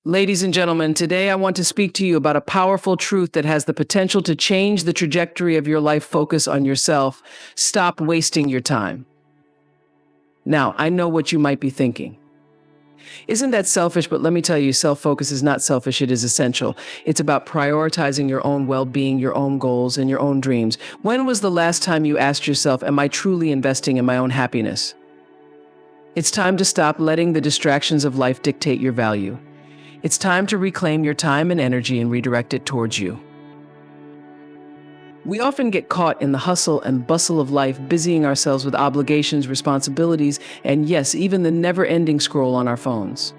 Ladies and gentlemen, today I want to speak to you about a powerful truth that has the potential to change the trajectory of your life. Focus on yourself. Stop wasting your time. Now, I know what you might be thinking. Isn't that selfish? But let me tell you, self-focus is not selfish. It is essential. It's about prioritizing your own well-being, your own goals, and your own dreams. When was the last time you asked yourself, am I truly investing in my own happiness? It's time to stop letting the distractions of life dictate your value. It's time to reclaim your time and energy and redirect it towards you. We often get caught in the hustle and bustle of life, busying ourselves with obligations, responsibilities, and yes, even the never-ending scroll on our phones.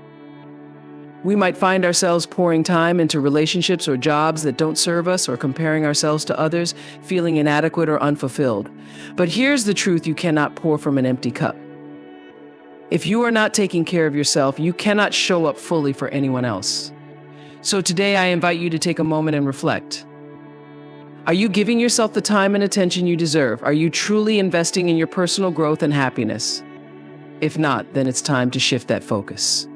We might find ourselves pouring time into relationships or jobs that don't serve us, or comparing ourselves to others, feeling inadequate or unfulfilled. But here's the truth: you cannot pour from an empty cup. If you are not taking care of yourself, you cannot show up fully for anyone else. So today I invite you to take a moment and reflect. Are you giving yourself the time and attention you deserve? Are you truly investing in your personal growth and happiness? If not, then it's time to shift that focus.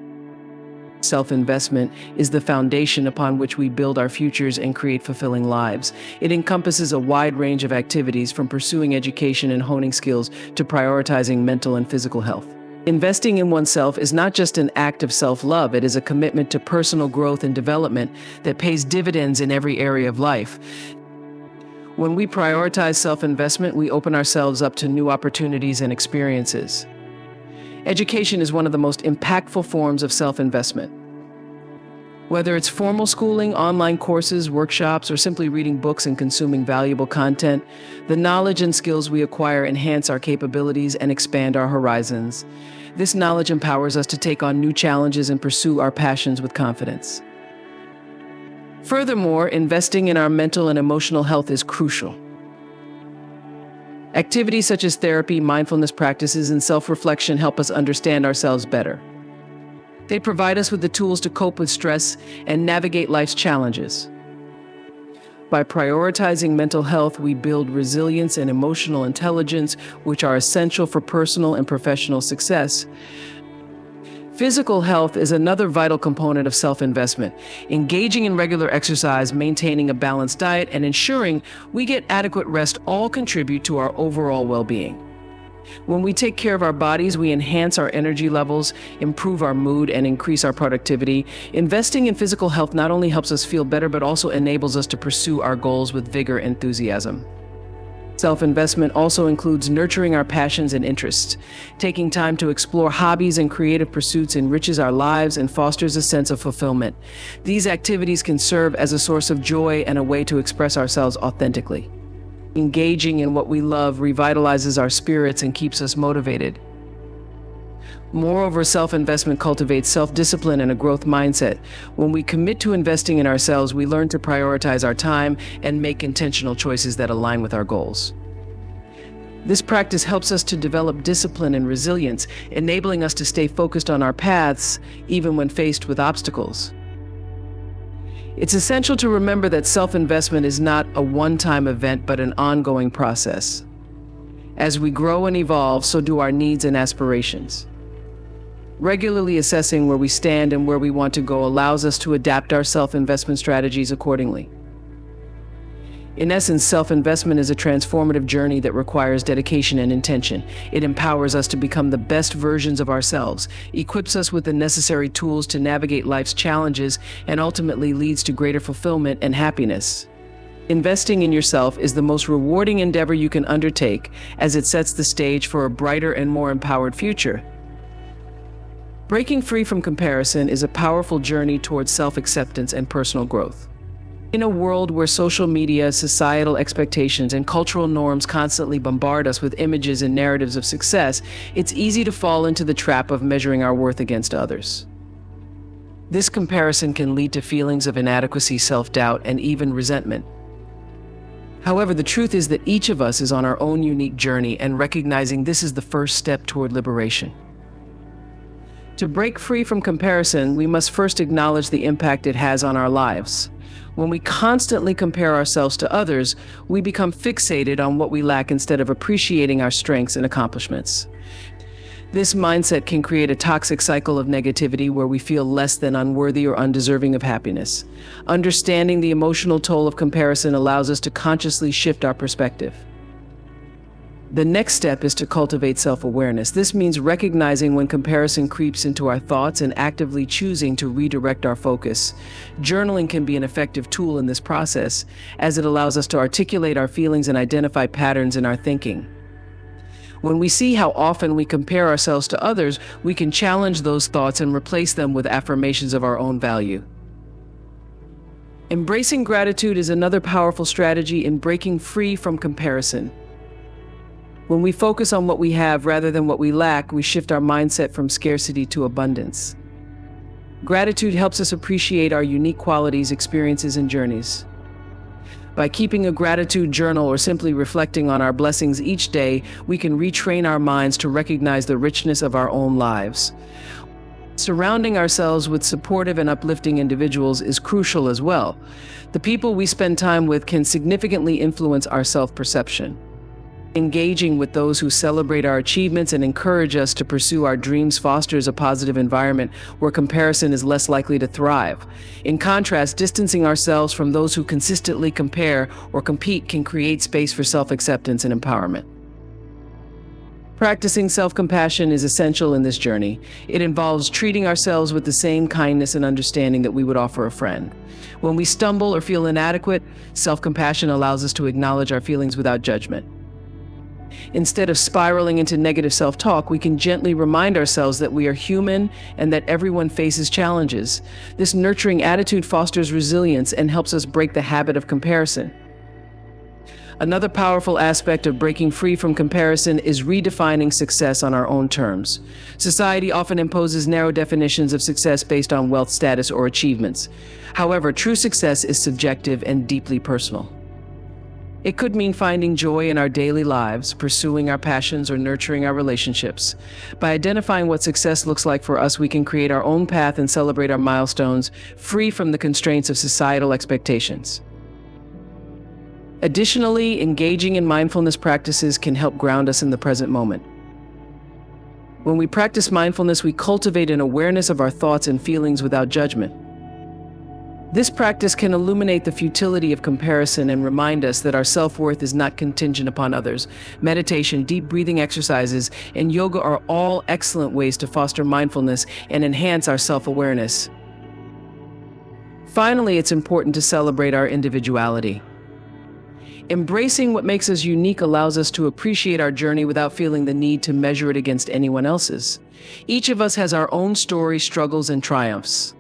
Self-investment is the foundation upon which we build our futures and create fulfilling lives. It encompasses a wide range of activities, from pursuing education and honing skills to prioritizing mental and physical health. Investing in oneself is not just an act of self-love, it is a commitment to personal growth and development that pays dividends in every area of life. When we prioritize self-investment, we open ourselves up to new opportunities and experiences. Education is one of the most impactful forms of self-investment. Whether it's formal schooling, online courses, workshops, or simply reading books and consuming valuable content, the knowledge and skills we acquire enhance our capabilities and expand our horizons. This knowledge empowers us to take on new challenges and pursue our passions with confidence. Furthermore, investing in our mental and emotional health is crucial. Activities such as therapy, mindfulness practices, and self-reflection help us understand ourselves better. They provide us with the tools to cope with stress and navigate life's challenges. By prioritizing mental health, we build resilience and emotional intelligence, which are essential for personal and professional success. Physical health is another vital component of self-investment. Engaging in regular exercise, maintaining a balanced diet, and ensuring we get adequate rest all contribute to our overall well-being. When we take care of our bodies, we enhance our energy levels, improve our mood, and increase our productivity. Investing in physical health not only helps us feel better, but also enables us to pursue our goals with vigor and enthusiasm. Self-investment also includes nurturing our passions and interests. Taking time to explore hobbies and creative pursuits enriches our lives and fosters a sense of fulfillment. These activities can serve as a source of joy and a way to express ourselves authentically. Engaging in what we love revitalizes our spirits and keeps us motivated. Moreover, self-investment cultivates self-discipline and a growth mindset. When we commit to investing in ourselves, we learn to prioritize our time and make intentional choices that align with our goals. This practice helps us to develop discipline and resilience, enabling us to stay focused on our paths, even when faced with obstacles. It's essential to remember that self-investment is not a one-time event, but an ongoing process. As we grow and evolve, so do our needs and aspirations. Regularly assessing where we stand and where we want to go allows us to adapt our self-investment strategies accordingly. In essence, self-investment is a transformative journey that requires dedication and intention. It empowers us to become the best versions of ourselves, equips us with the necessary tools to navigate life's challenges, and ultimately leads to greater fulfillment and happiness. Investing in yourself is the most rewarding endeavor you can undertake, as it sets the stage for a brighter and more empowered future. Breaking free from comparison is a powerful journey towards self-acceptance and personal growth. In a world where social media, societal expectations, and cultural norms constantly bombard us with images and narratives of success, it's easy to fall into the trap of measuring our worth against others. This comparison can lead to feelings of inadequacy, self-doubt, and even resentment. However, the truth is that each of us is on our own unique journey, and recognizing this is the first step toward liberation. To break free from comparison, we must first acknowledge the impact it has on our lives. When we constantly compare ourselves to others, we become fixated on what we lack instead of appreciating our strengths and accomplishments. This mindset can create a toxic cycle of negativity where we feel less than unworthy or undeserving of happiness. Understanding the emotional toll of comparison allows us to consciously shift our perspective. The next step is to cultivate self-awareness. This means recognizing when comparison creeps into our thoughts and actively choosing to redirect our focus. Journaling can be an effective tool in this process, as it allows us to articulate our feelings and identify patterns in our thinking. When we see how often we compare ourselves to others, we can challenge those thoughts and replace them with affirmations of our own value. Embracing gratitude is another powerful strategy in breaking free from comparison. When we focus on what we have rather than what we lack, we shift our mindset from scarcity to abundance. Gratitude helps us appreciate our unique qualities, experiences, and journeys. By keeping a gratitude journal or simply reflecting on our blessings each day, we can retrain our minds to recognize the richness of our own lives. Surrounding ourselves with supportive and uplifting individuals is crucial as well. The people we spend time with can significantly influence our self-perception. Engaging with those who celebrate our achievements and encourage us to pursue our dreams fosters a positive environment where comparison is less likely to thrive. In contrast, distancing ourselves from those who consistently compare or compete can create space for self-acceptance and empowerment. Practicing self-compassion is essential in this journey. It involves treating ourselves with the same kindness and understanding that we would offer a friend. When we stumble or feel inadequate, self-compassion allows us to acknowledge our feelings without judgment. Instead of spiraling into negative self-talk, we can gently remind ourselves that we are human and that everyone faces challenges. This nurturing attitude fosters resilience and helps us break the habit of comparison. Another powerful aspect of breaking free from comparison is redefining success on our own terms. Society often imposes narrow definitions of success based on wealth, status, or achievements. However, true success is subjective and deeply personal. It could mean finding joy in our daily lives, pursuing our passions, or nurturing our relationships. By identifying what success looks like for us, we can create our own path and celebrate our milestones, free from the constraints of societal expectations. Additionally, engaging in mindfulness practices can help ground us in the present moment. When we practice mindfulness, we cultivate an awareness of our thoughts and feelings without judgment. This practice can illuminate the futility of comparison and remind us that our self-worth is not contingent upon others. Meditation, deep breathing exercises, and yoga are all excellent ways to foster mindfulness and enhance our self-awareness. Finally, it's important to celebrate our individuality. Embracing what makes us unique allows us to appreciate our journey without feeling the need to measure it against anyone else's. Each of us has our own story, struggles, and triumphs.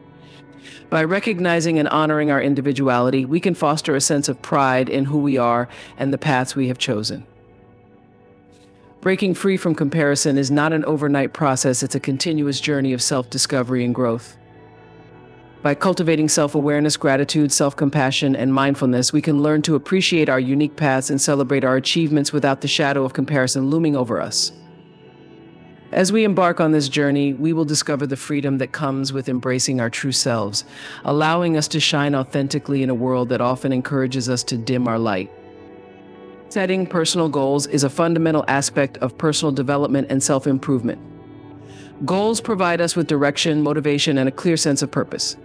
By recognizing and honoring our individuality, we can foster a sense of pride in who we are and the paths we have chosen. Breaking free from comparison is not an overnight process, it's a continuous journey of self-discovery and growth. By cultivating self-awareness, gratitude, self-compassion, and mindfulness, we can learn to appreciate our unique paths and celebrate our achievements without the shadow of comparison looming over us. As we embark on this journey, we will discover the freedom that comes with embracing our true selves, allowing us to shine authentically in a world that often encourages us to dim our light. Setting personal goals is a fundamental aspect of personal development and self-improvement. Goals provide us with direction, motivation, and a clear sense of purpose.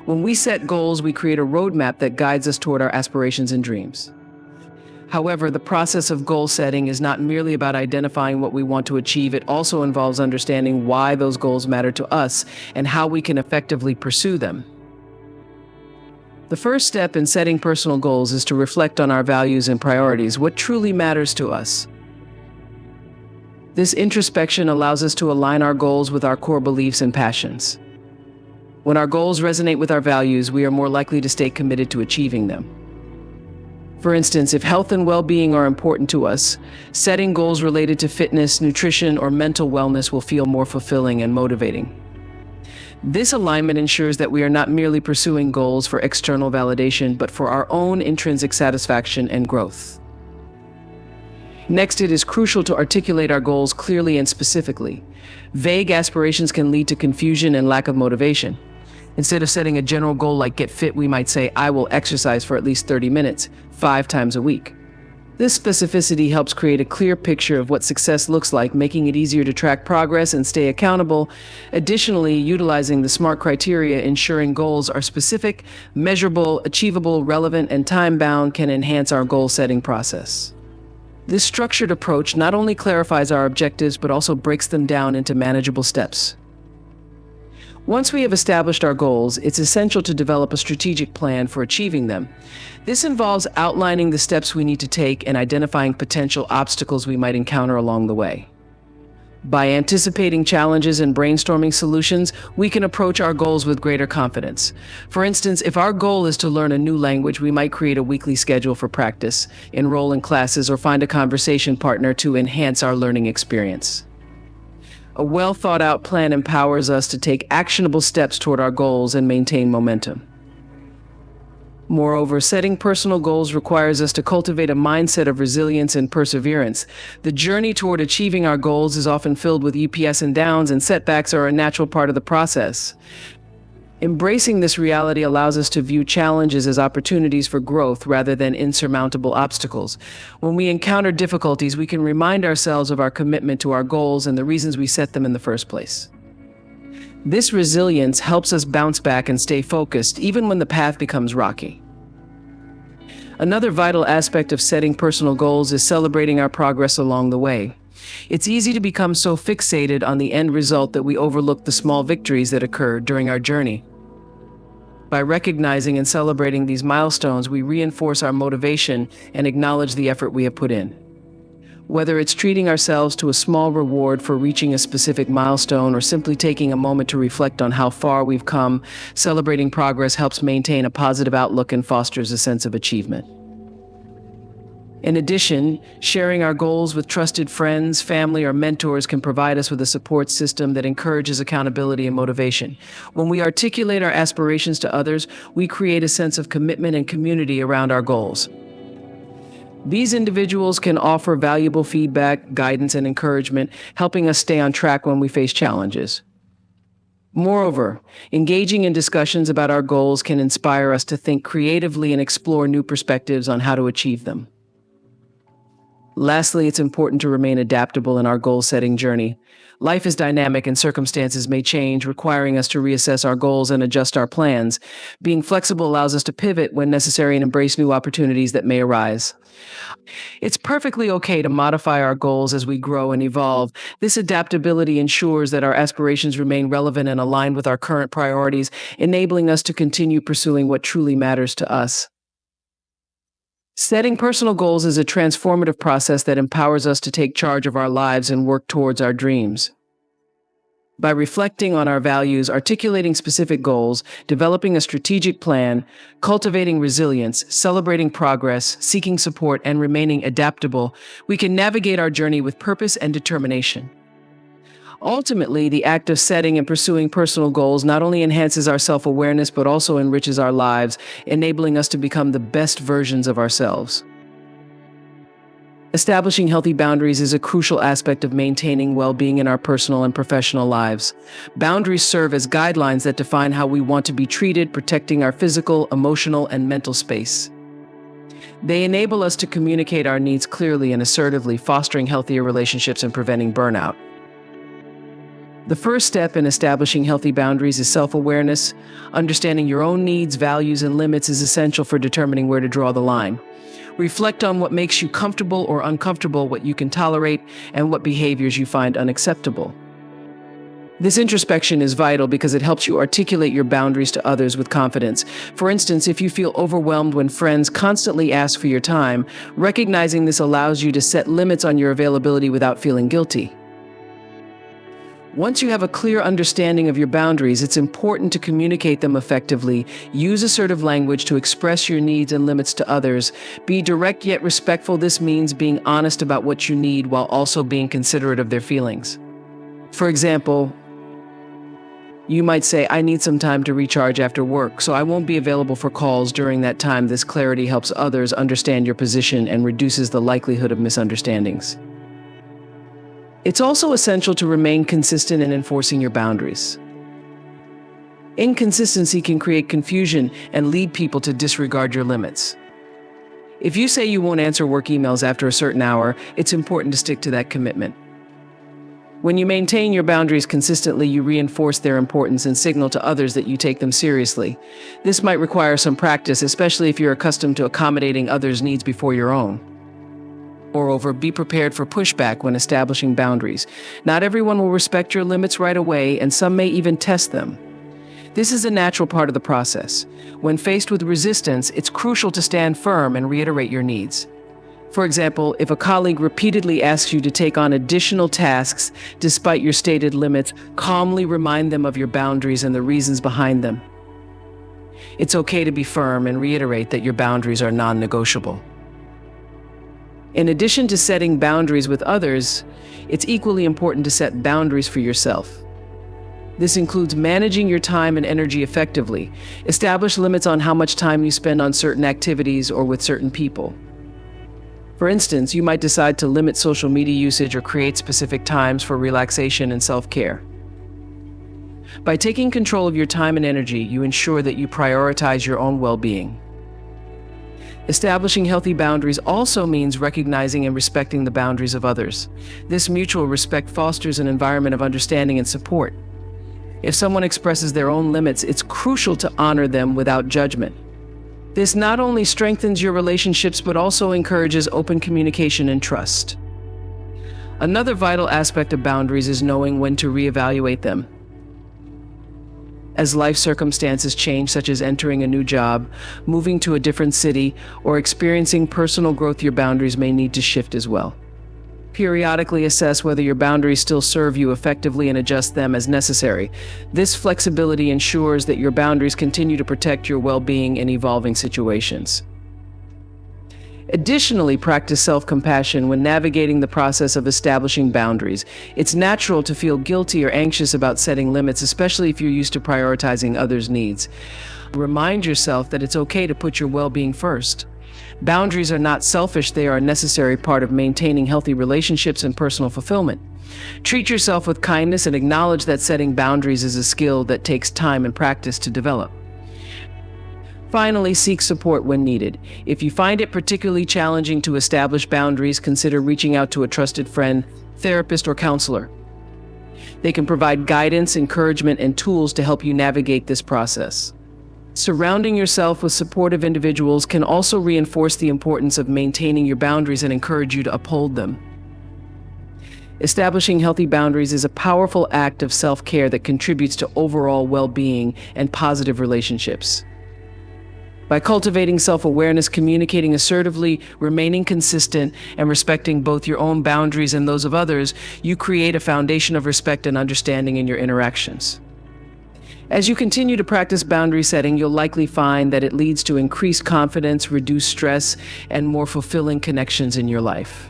When we set goals, we create a roadmap that guides us toward our aspirations and dreams. However, the process of goal setting is not merely about identifying what we want to achieve. It also involves understanding why those goals matter to us and how we can effectively pursue them. The first step in setting personal goals is to reflect on our values and priorities, what truly matters to us. This introspection allows us to align our goals with our core beliefs and passions. When our goals resonate with our values, we are more likely to stay committed to achieving them. For instance, if health and well-being are important to us, setting goals related to fitness, nutrition, or mental wellness will feel more fulfilling and motivating. This alignment ensures that we are not merely pursuing goals for external validation, but for our own intrinsic satisfaction and growth. Next, it is crucial to articulate our goals clearly and specifically. Vague aspirations can lead to confusion and lack of motivation. Instead of setting a general goal like get fit, we might say, I will exercise for at least 30 minutes, 5 times a week. This specificity helps create a clear picture of what success looks like, making it easier to track progress and stay accountable. Additionally, utilizing the SMART criteria, ensuring goals are specific, measurable, achievable, relevant, and time-bound, can enhance our goal-setting process. This structured approach not only clarifies our objectives, but also breaks them down into manageable steps. Once we have established our goals, it's essential to develop a strategic plan for achieving them. This involves outlining the steps we need to take and identifying potential obstacles we might encounter along the way. By anticipating challenges and brainstorming solutions, we can approach our goals with greater confidence. For instance, if our goal is to learn a new language, we might create a weekly schedule for practice, enroll in classes, or find a conversation partner to enhance our learning experience. A well-thought-out plan empowers us to take actionable steps toward our goals and maintain momentum. Moreover, setting personal goals requires us to cultivate a mindset of resilience and perseverance. The journey toward achieving our goals is often filled with ups and downs, and setbacks are a natural part of the process. Embracing this reality allows us to view challenges as opportunities for growth rather than insurmountable obstacles. When we encounter difficulties, we can remind ourselves of our commitment to our goals and the reasons we set them in the first place. This resilience helps us bounce back and stay focused, even when the path becomes rocky. Another vital aspect of setting personal goals is celebrating our progress along the way. It's easy to become so fixated on the end result that we overlook the small victories that occur during our journey. By recognizing and celebrating these milestones, we reinforce our motivation and acknowledge the effort we have put in. Whether it's treating ourselves to a small reward for reaching a specific milestone or simply taking a moment to reflect on how far we've come, celebrating progress helps maintain a positive outlook and fosters a sense of achievement. In addition, sharing our goals with trusted friends, family, or mentors can provide us with a support system that encourages accountability and motivation. When we articulate our aspirations to others, we create a sense of commitment and community around our goals. These individuals can offer valuable feedback, guidance, and encouragement, helping us stay on track when we face challenges. Moreover, engaging in discussions about our goals can inspire us to think creatively and explore new perspectives on how to achieve them. Lastly, it's important to remain adaptable in our goal-setting journey. Life is dynamic and circumstances may change, requiring us to reassess our goals and adjust our plans. Being flexible allows us to pivot when necessary and embrace new opportunities that may arise. It's perfectly okay to modify our goals as we grow and evolve. This adaptability ensures that our aspirations remain relevant and aligned with our current priorities, enabling us to continue pursuing what truly matters to us. Setting personal goals is a transformative process that empowers us to take charge of our lives and work towards our dreams. By reflecting on our values, articulating specific goals, developing a strategic plan, cultivating resilience, celebrating progress, seeking support, and remaining adaptable, we can navigate our journey with purpose and determination. Ultimately, the act of setting and pursuing personal goals not only enhances our self-awareness, but also enriches our lives, enabling us to become the best versions of ourselves. Establishing healthy boundaries is a crucial aspect of maintaining well-being in our personal and professional lives. Boundaries serve as guidelines that define how we want to be treated, protecting our physical, emotional, and mental space. They enable us to communicate our needs clearly and assertively, fostering healthier relationships and preventing burnout. The first step in establishing healthy boundaries is self-awareness. Understanding your own needs, values, and limits is essential for determining where to draw the line. Reflect on what makes you comfortable or uncomfortable, what you can tolerate, and what behaviors you find unacceptable. This introspection is vital because it helps you articulate your boundaries to others with confidence. For instance, if you feel overwhelmed when friends constantly ask for your time, recognizing this allows you to set limits on your availability without feeling guilty. Once you have a clear understanding of your boundaries, it's important to communicate them effectively. Use assertive language to express your needs and limits to others. Be direct yet respectful. This means being honest about what you need while also being considerate of their feelings. For example, you might say, "I need some time to recharge after work, so I won't be available for calls during that time." This clarity helps others understand your position and reduces the likelihood of misunderstandings. It's also essential to remain consistent in enforcing your boundaries. Inconsistency can create confusion and lead people to disregard your limits. If you say you won't answer work emails after a certain hour, it's important to stick to that commitment. When you maintain your boundaries consistently, you reinforce their importance and signal to others that you take them seriously. This might require some practice, especially if you're accustomed to accommodating others' needs before your own. Moreover, be prepared for pushback when establishing boundaries. Not everyone will respect your limits right away, and some may even test them. This is a natural part of the process. When faced with resistance, it's crucial to stand firm and reiterate your needs. For example, if a colleague repeatedly asks you to take on additional tasks despite your stated limits, calmly remind them of your boundaries and the reasons behind them. It's okay to be firm and reiterate that your boundaries are non-negotiable. In addition to setting boundaries with others, it's equally important to set boundaries for yourself. This includes managing your time and energy effectively. Establish limits on how much time you spend on certain activities or with certain people. For instance, you might decide to limit social media usage or create specific times for relaxation and self-care. By taking control of your time and energy, you ensure that you prioritize your own well-being. Establishing healthy boundaries also means recognizing and respecting the boundaries of others. This mutual respect fosters an environment of understanding and support. If someone expresses their own limits, it's crucial to honor them without judgment. This not only strengthens your relationships, but also encourages open communication and trust. Another vital aspect of boundaries is knowing when to reevaluate them. As life circumstances change, such as entering a new job, moving to a different city, or experiencing personal growth, your boundaries may need to shift as well. Periodically assess whether your boundaries still serve you effectively and adjust them as necessary. This flexibility ensures that your boundaries continue to protect your well-being in evolving situations. Additionally, practice self-compassion when navigating the process of establishing boundaries. It's natural to feel guilty or anxious about setting limits, especially if you're used to prioritizing others' needs. Remind yourself that it's okay to put your well-being first. Boundaries are not selfish, they are a necessary part of maintaining healthy relationships and personal fulfillment. Treat yourself with kindness and acknowledge that setting boundaries is a skill that takes time and practice to develop. Finally, seek support when needed. If you find it particularly challenging to establish boundaries, consider reaching out to a trusted friend, therapist, or counselor. They can provide guidance, encouragement, and tools to help you navigate this process. Surrounding yourself with supportive individuals can also reinforce the importance of maintaining your boundaries and encourage you to uphold them. Establishing healthy boundaries is a powerful act of self-care that contributes to overall well-being and positive relationships. By cultivating self-awareness, communicating assertively, remaining consistent, and respecting both your own boundaries and those of others, you create a foundation of respect and understanding in your interactions. As you continue to practice boundary setting, you'll likely find that it leads to increased confidence, reduced stress, and more fulfilling connections in your life.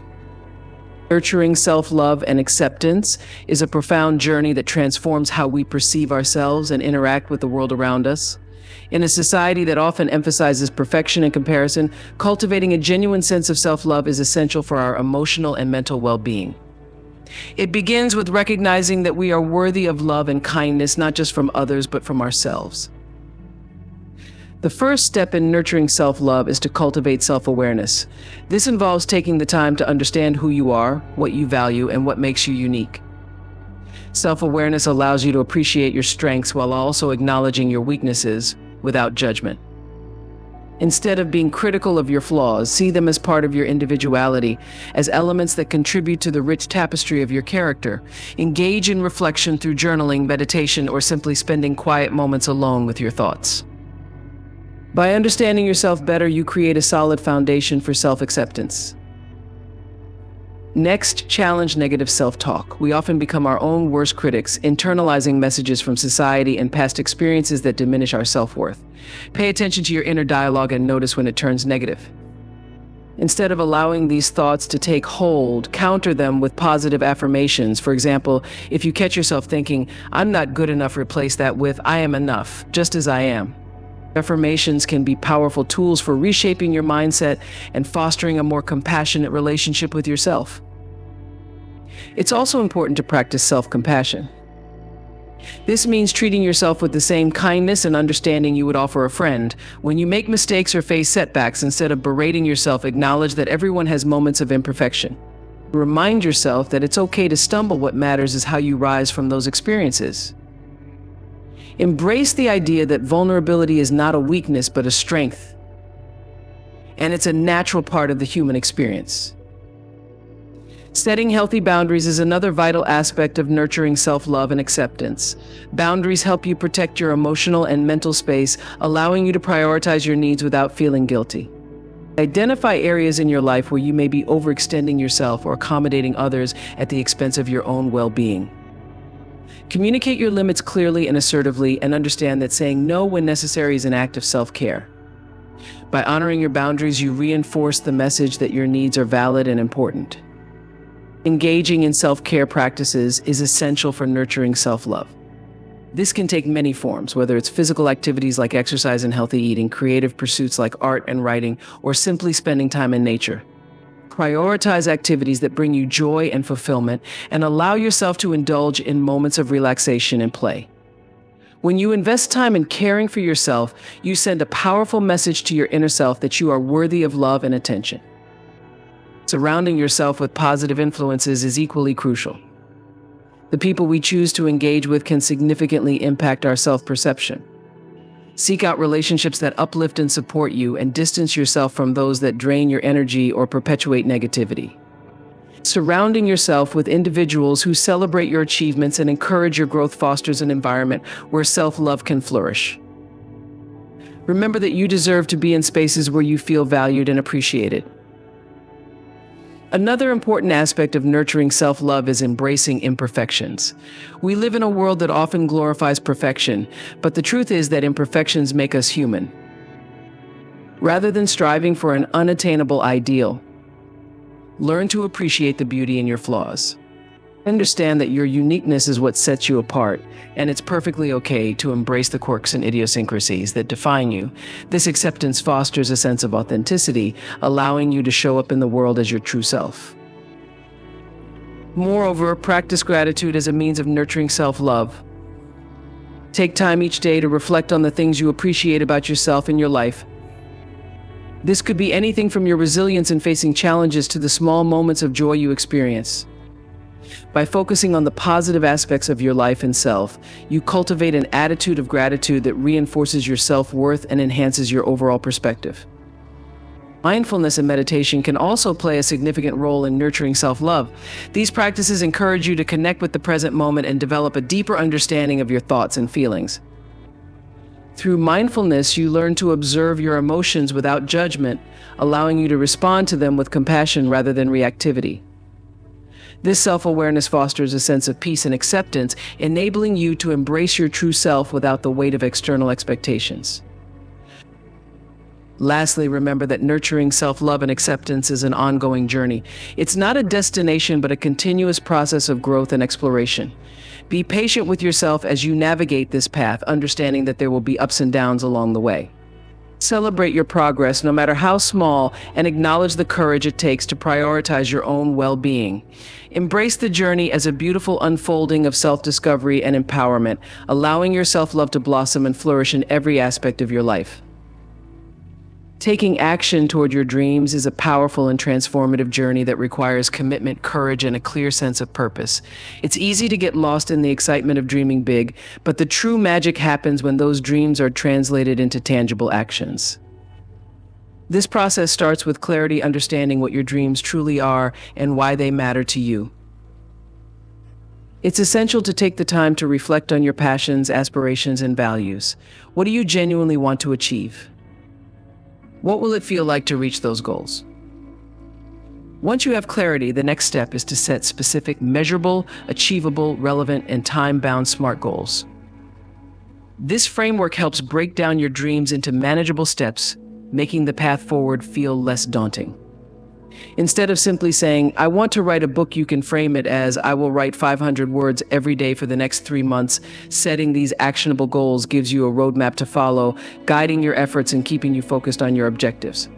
Nurturing self-love and acceptance is a profound journey that transforms how we perceive ourselves and interact with the world around us. In a society that often emphasizes perfection and comparison, cultivating a genuine sense of self-love is essential for our emotional and mental well-being. It begins with recognizing that we are worthy of love and kindness, not just from others, but from ourselves. The first step in nurturing self-love is to cultivate self-awareness. This involves taking the time to understand who you are, what you value, and what makes you unique. Self-awareness allows you to appreciate your strengths while also acknowledging your weaknesses without judgment. Instead of being critical of your flaws, see them as part of your individuality, as elements that contribute to the rich tapestry of your character. Engage in reflection through journaling, meditation, or simply spending quiet moments alone with your thoughts. By understanding yourself better, you create a solid foundation for self-acceptance. Next, challenge negative self-talk. We often become our own worst critics, internalizing messages from society and past experiences that diminish our self-worth. Pay attention to your inner dialogue and notice when it turns negative. Instead of allowing these thoughts to take hold, counter them with positive affirmations. For example, if you catch yourself thinking, "I'm not good enough," replace that with, "I am enough, just as I am." Affirmations can be powerful tools for reshaping your mindset and fostering a more compassionate relationship with yourself. It's also important to practice self-compassion. This means treating yourself with the same kindness and understanding you would offer a friend. When you make mistakes or face setbacks, instead of berating yourself, acknowledge that everyone has moments of imperfection. Remind yourself that it's okay to stumble. What matters is how you rise from those experiences. Embrace the idea that vulnerability is not a weakness but a strength, and it's a natural part of the human experience. Setting healthy boundaries is another vital aspect of nurturing self-love and acceptance. Boundaries help you protect your emotional and mental space, allowing you to prioritize your needs without feeling guilty. Identify areas in your life where you may be overextending yourself or accommodating others at the expense of your own well-being. Communicate your limits clearly and assertively, and understand that saying no when necessary is an act of self-care. By honoring your boundaries, you reinforce the message that your needs are valid and important. Engaging in self-care practices is essential for nurturing self-love. This can take many forms, whether it's physical activities like exercise and healthy eating, creative pursuits like art and writing, or simply spending time in nature. Prioritize activities that bring you joy and fulfillment, and allow yourself to indulge in moments of relaxation and play. When you invest time in caring for yourself, you send a powerful message to your inner self that you are worthy of love and attention. Surrounding yourself with positive influences is equally crucial. The people we choose to engage with can significantly impact our self-perception. Seek out relationships that uplift and support you, and distance yourself from those that drain your energy or perpetuate negativity. Surrounding yourself with individuals who celebrate your achievements and encourage your growth fosters an environment where self-love can flourish. Remember that you deserve to be in spaces where you feel valued and appreciated. Another important aspect of nurturing self-love is embracing imperfections. We live in a world that often glorifies perfection, but the truth is that imperfections make us human. Rather than striving for an unattainable ideal, learn to appreciate the beauty in your flaws. Understand that your uniqueness is what sets you apart, and it's perfectly okay to embrace the quirks and idiosyncrasies that define you. This acceptance fosters a sense of authenticity, allowing you to show up in the world as your true self. Moreover, practice gratitude as a means of nurturing self-love. Take time each day to reflect on the things you appreciate about yourself and your life. This could be anything from your resilience in facing challenges to the small moments of joy you experience. By focusing on the positive aspects of your life and self, you cultivate an attitude of gratitude that reinforces your self-worth and enhances your overall perspective. Mindfulness and meditation can also play a significant role in nurturing self-love. These practices encourage you to connect with the present moment and develop a deeper understanding of your thoughts and feelings. Through mindfulness, you learn to observe your emotions without judgment, allowing you to respond to them with compassion rather than reactivity. This self-awareness fosters a sense of peace and acceptance, enabling you to embrace your true self without the weight of external expectations. Lastly, remember that nurturing self-love and acceptance is an ongoing journey. It's not a destination, but a continuous process of growth and exploration. Be patient with yourself as you navigate this path, understanding that there will be ups and downs along the way. Celebrate your progress, no matter how small, and acknowledge the courage it takes to prioritize your own well-being. Embrace the journey as a beautiful unfolding of self-discovery and empowerment, allowing your self-love to blossom and flourish in every aspect of your life. Taking action toward your dreams is a powerful and transformative journey that requires commitment, courage, and a clear sense of purpose. It's easy to get lost in the excitement of dreaming big, but the true magic happens when those dreams are translated into tangible actions. This process starts with clarity, understanding what your dreams truly are and why they matter to you. It's essential to take the time to reflect on your passions, aspirations, and values. What do you genuinely want to achieve? What will it feel like to reach those goals? Once you have clarity, the next step is to set specific, measurable, achievable, relevant, and time-bound SMART goals. This framework helps break down your dreams into manageable steps, making the path forward feel less daunting. Instead of simply saying, "I want to write a book," you can frame it as, "I will write 500 words every day for the next 3 months." Setting these actionable goals gives you a roadmap to follow, guiding your efforts and keeping you focused on your objectives.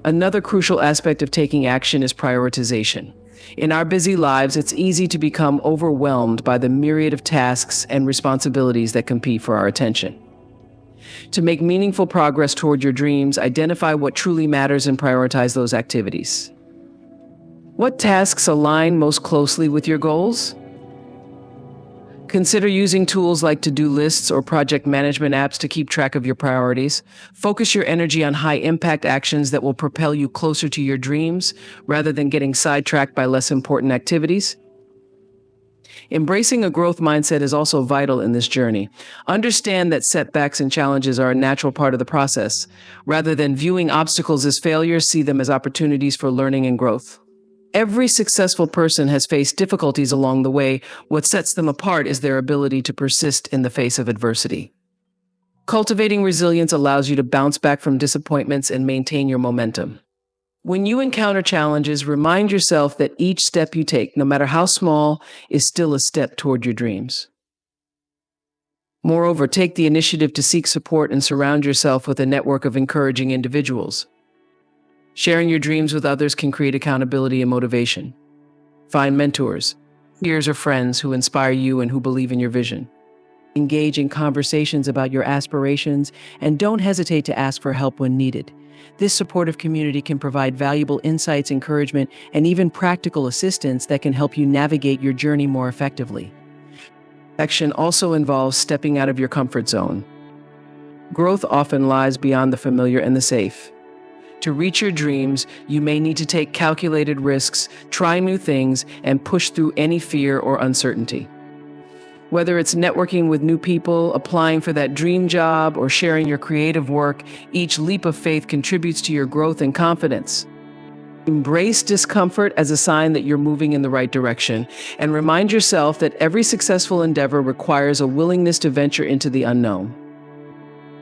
Another crucial aspect of taking action is prioritization. In our busy lives, it's easy to become overwhelmed by the myriad of tasks and responsibilities that compete for our attention. To make meaningful progress toward your dreams, identify what truly matters and prioritize those activities. What tasks align most closely with your goals? Consider using tools like to-do lists or project management apps to keep track of your priorities. Focus your energy on high-impact actions that will propel you closer to your dreams rather than getting sidetracked by less important activities. Embracing a growth mindset is also vital in this journey. Understand that setbacks and challenges are a natural part of the process. Rather than viewing obstacles as failures, see them as opportunities for learning and growth. Every successful person has faced difficulties along the way. What sets them apart is their ability to persist in the face of adversity. Cultivating resilience allows you to bounce back from disappointments and maintain your momentum. When you encounter challenges, remind yourself that each step you take, no matter how small, is still a step toward your dreams. Moreover, take the initiative to seek support and surround yourself with a network of encouraging individuals. Sharing your dreams with others can create accountability and motivation. Find mentors, peers, or friends who inspire you and who believe in your vision. Engage in conversations about your aspirations and don't hesitate to ask for help when needed. This supportive community can provide valuable insights, encouragement, and even practical assistance that can help you navigate your journey more effectively. Action also involves stepping out of your comfort zone. Growth often lies beyond the familiar and the safe. To reach your dreams, you may need to take calculated risks, try new things, and push through any fear or uncertainty. Whether it's networking with new people, applying for that dream job, or sharing your creative work, each leap of faith contributes to your growth and confidence. Embrace discomfort as a sign that you're moving in the right direction, and remind yourself that every successful endeavor requires a willingness to venture into the unknown.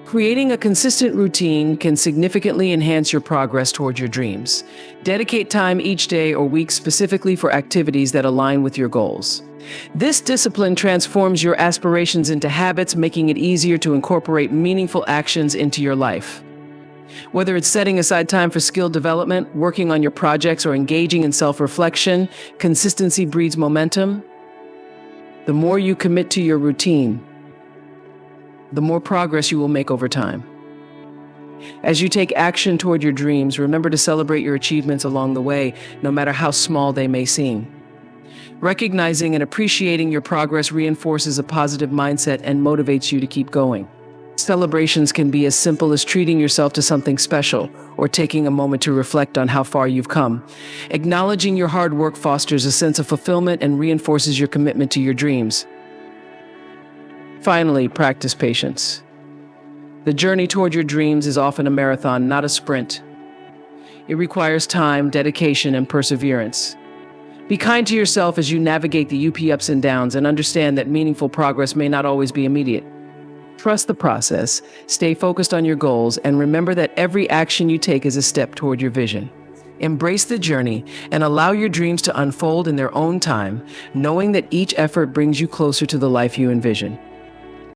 Creating a consistent routine can significantly enhance your progress toward your dreams. Dedicate time each day or week specifically for activities that align with your goals. This discipline transforms your aspirations into habits, making it easier to incorporate meaningful actions into your life. Whether it's setting aside time for skill development, working on your projects, or engaging in self-reflection, consistency breeds momentum. The more you commit to your routine, the more progress you will make over time. As you take action toward your dreams, remember to celebrate your achievements along the way, no matter how small they may seem. Recognizing and appreciating your progress reinforces a positive mindset and motivates you to keep going. Celebrations can be as simple as treating yourself to something special or taking a moment to reflect on how far you've come. Acknowledging your hard work fosters a sense of fulfillment and reinforces your commitment to your dreams. Finally, practice patience. The journey toward your dreams is often a marathon, not a sprint. It requires time, dedication, and perseverance. Be kind to yourself as you navigate the ups and downs, and understand that meaningful progress may not always be immediate. Trust the process, stay focused on your goals, and remember that every action you take is a step toward your vision. Embrace the journey and allow your dreams to unfold in their own time, knowing that each effort brings you closer to the life you envision.